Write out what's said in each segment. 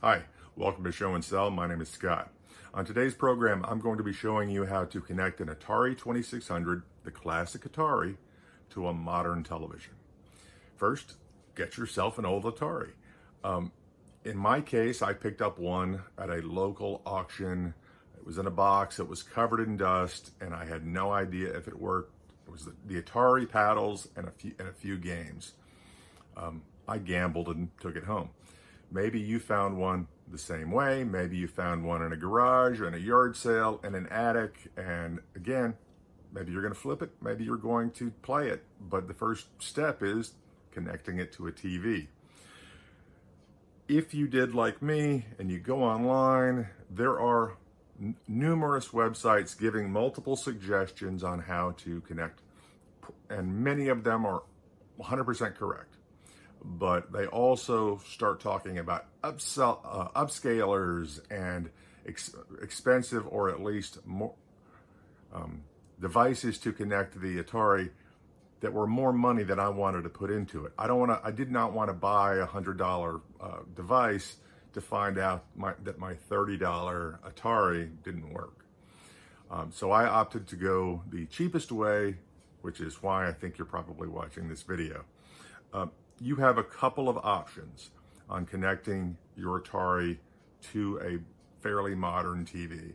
Hi, welcome to Show and Sell. My name is Scott. On today's program, I'm going to be showing you how to connect an Atari 2600, the classic Atari, to a modern television. First, get yourself an old Atari. In my case, I picked up one at a local auction. It was in a box, it was covered in dust, and I had no idea if it worked. It was the Atari paddles and a few games. I gambled and took it home. Maybe you found one the same way. Maybe you found one in a garage, or in a yard sale, in an attic, and again, maybe you're going to flip it, maybe you're going to play it, but the first step is connecting it to a TV. If you did like me and you go online, there are numerous websites giving multiple suggestions on how to connect, and many of them are 100% correct. But they also start talking about upscalers and expensive, or at least more devices to connect to the Atari that were more money than I wanted to put into it. I did not want to buy a $100 device to find out that my $30 Atari didn't work. So I opted to go the cheapest way, which is why I think you're probably watching this video. You have a couple of options on connecting your Atari to a fairly modern TV.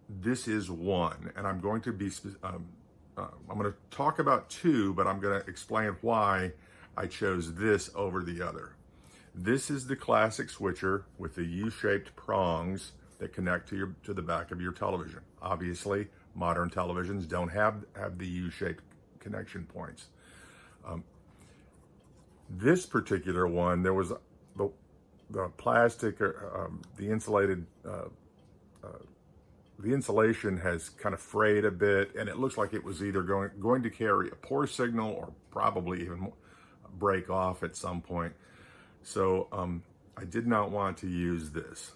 This is one, and I'm going to talk about two, but I'm going to explain why I chose this over the other. This is the classic switcher with the U-shaped prongs that connect to the back of your television. Obviously, modern televisions don't have the U-shaped connection points. This particular one, there was the plastic, the insulation has kind of frayed a bit, and it looks like it was either going to carry a poor signal or probably even break off at some point. So I did not want to use this.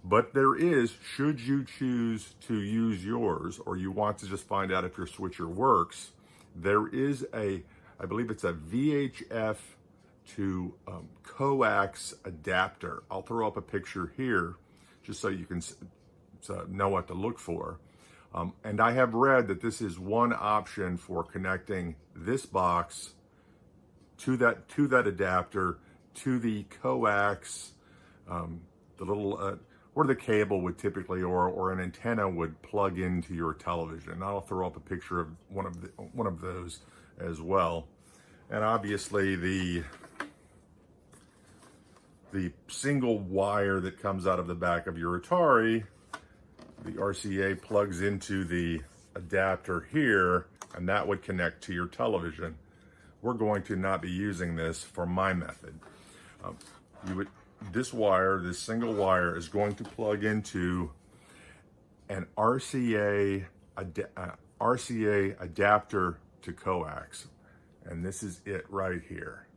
But there is, should you choose to use yours, or you want to just find out if your switcher works, there is I believe it's a VHF to coax adapter. I'll throw up a picture here just so you can know what to look for. And I have read that this is one option for connecting this box to that adapter, to the coax, the little where the cable would typically, or an antenna would plug into your television. I'll throw up a picture of one of those as well. And obviously the single wire that comes out of the back of your Atari, the RCA plugs into the adapter here, and that would connect to your television. We're going to not be using this for my method. This single wire is going to plug into an RCA adapter to coax. And this is it right here.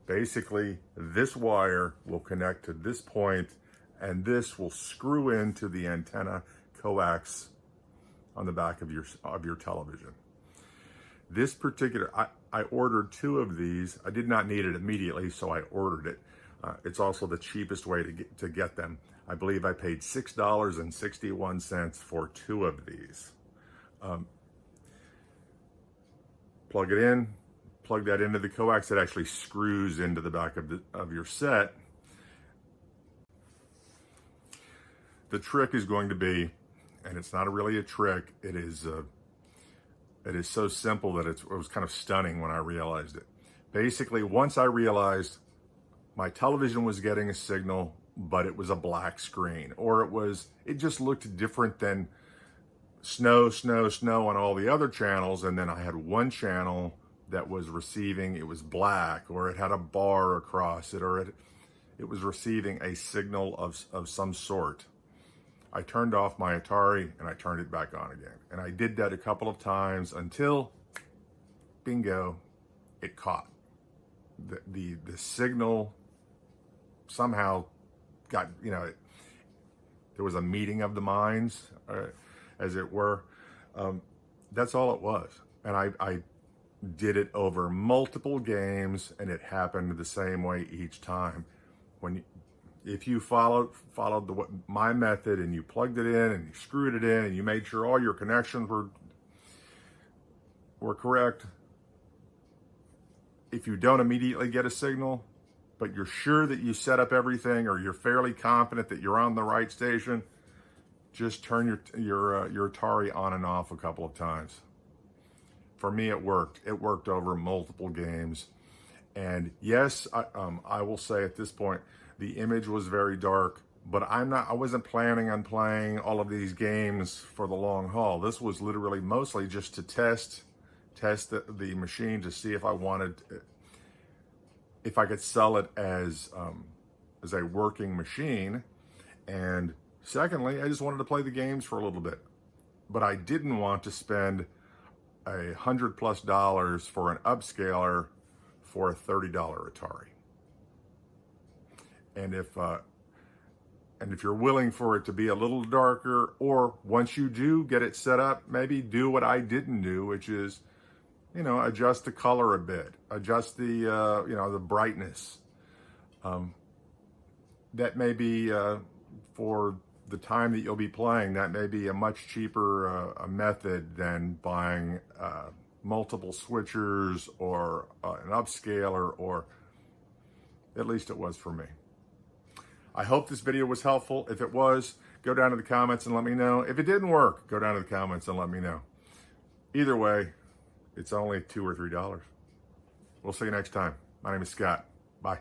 Basically, this wire will connect to this point, and this will screw into the antenna coax on the back of your television. This particular, I ordered two of these. I did not need it immediately, so I ordered it. It's also the cheapest way to get them. I believe I paid $6.61 for two of these. Plug it in. Plug that into the coax. It actually screws into the back of your set. The trick is going to be, and it's not really a trick, it is so simple that it was kind of stunning when I realized it. Basically, once I realized my television was getting a signal, but it was a black screen, or it just looked different than snow on all the other channels, and then I had one channel that was receiving, it was black, or it had a bar across it, or it was receiving a signal of some sort. I turned off my Atari and I turned it back on again. And I did that a couple of times until, bingo, it caught. The signal somehow got, there was a meeting of the minds, as it were. That's all it was. And I did it over multiple games, and it happened the same way each time. When if you followed my method and you plugged it in and you screwed it in and you made sure all your connections were correct, if you don't immediately get a signal, but you're sure that you set up everything or you're fairly confident that you're on the right station, just turn your Atari on and off a couple of times. For me, it worked. It worked over multiple games. And yes, I will say at this point, the image was very dark, but I wasn't planning on playing all of these games for the long haul. This was literally mostly just to test the machine to see if I could sell it as a working machine. And secondly, I just wanted to play the games for a little bit, but I didn't want to spend $100+ for an upscaler for a $30 Atari. And if you're willing for it to be a little darker, or once you do get it set up, maybe do what I didn't do, which is, adjust the color a bit, adjust the, the brightness. That may be, for the time that you'll be playing, that may be a much cheaper method than buying multiple switchers or an upscaler, or at least it was for me. I hope this video was helpful. If it was, go down to the comments and let me know. If it didn't work, go down to the comments and let me know. Either way, it's only $2 or $3. We'll see you next time. My name is Scott. Bye.